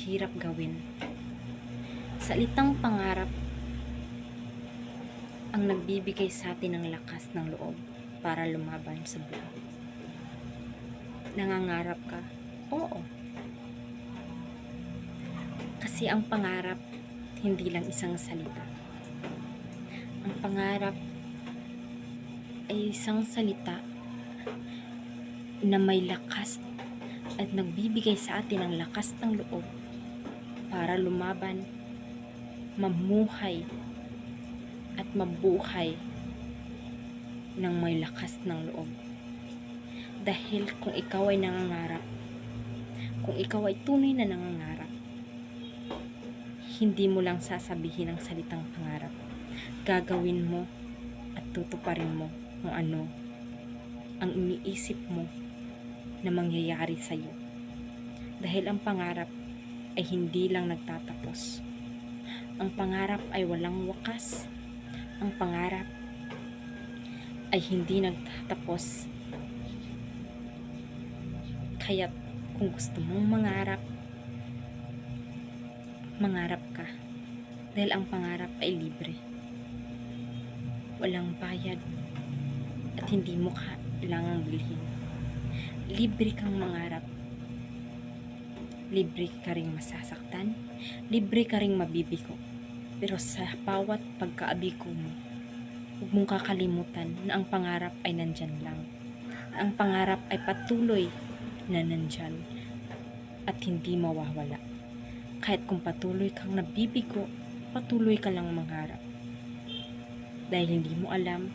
mahirap gawin. Salitang pangarap ang nagbibigay sa atin ng lakas ng loob para lumaban sa buhay. Nangangarap ka? Oo. Kasi ang pangarap, hindi lang isang salita. Ang pangarap ay isang salita na may lakas at nagbibigay sa atin ng lakas ng loob para lumaban, mamuhay at mabuhay ng may lakas ng loob. Dahil kung ikaw ay nangangarap, kung ikaw ay tunay na nangangarap, hindi mo lang sasabihin ang salitang pangarap. Gagawin mo at tutuparin mo kung ano ang iniisip mo na mangyayari sa iyo. Dahil ang pangarap ay hindi lang nagtatapos. Ang pangarap ay walang wakas. Ang pangarap ay hindi nagtatapos. Kaya't kung gusto mong mangarap, mangarap ka. Dahil ang pangarap ay libre. Walang bayad at hindi mo kailangang bilhin. Libre kang mangarap. Libre ka ring masasaktan. Libre ka ring mabibigo. Pero sa bawat pagkaabigo mo, huwag mong kakalimutan na ang pangarap ay nandyan lang. Ang pangarap ay patuloy na nandyan at hindi mawawala. Kahit kung patuloy kang nabibigo, patuloy ka lang mangarap. Dahil hindi mo alam,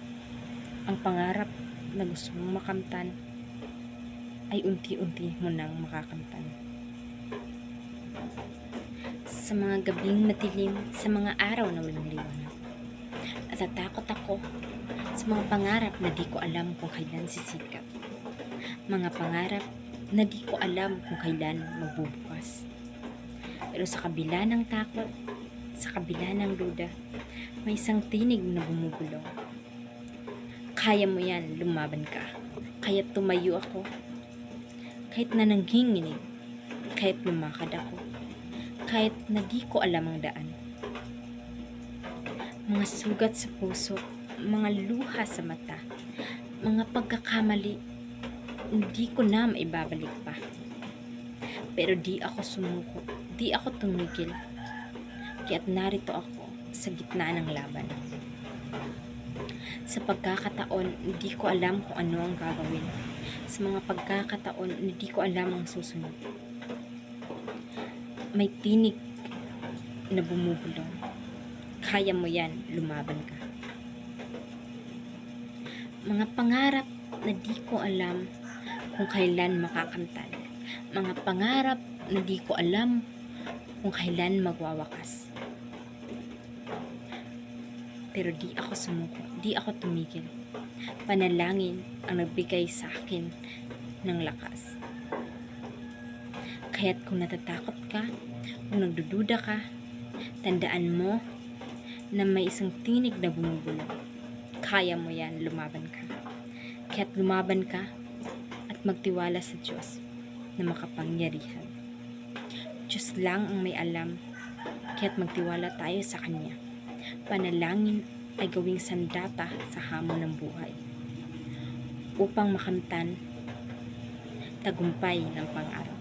ang pangarap na gusto mong makamtan ay unti-unti mo nang makakamtan. Sa mga gabing madilim, sa mga araw na walang liwanag, natatakot ako sa mga pangarap na di ko alam kung kailan sisikat. Mga pangarap na di ko alam kung kailan magbubukas. Pero sa kabila ng takot, sa kabila ng duda, may isang tinig na bumubulong. Kaya mo yan, lumaban ka. Kahit tumayo ako, kahit na nanghinginig, kahit lumakad ako, kahit na di ko alam ang daan. Mga sugat sa puso, mga luha sa mata, mga pagkakamali, hindi ko na maibabalik pa. Pero di ako sumuko, di ako tumigil, kaya't narito ako sa gitna ng laban. Sa pagkakataon, hindi ko alam kung ano ang gagawin. Sa mga pagkakataon, hindi ko alam ang susunod. May tinig na bumubulong. Kaya mo yan, lumaban ka. Mga pangarap na di ko alam kung kailan makakamtan. Mga pangarap na di ko alam kung kailan magwawakas. Pero di ako sumuko, di ako tumigil. Panalangin ang nagbigay sa akin ng lakas. Kaya't kung natatakot ka, kung nagdududa ka, tandaan mo na may isang tinig na bumubulong. Kaya mo yan, lumaban ka. Kaya't lumaban ka at magtiwala sa Diyos na makapangyarihan. Diyos lang ang may alam, kaya't magtiwala tayo sa Kanya. Panalangin ay gawing sandata sa hamon ng buhay upang makamtan tagumpay ng pangarap.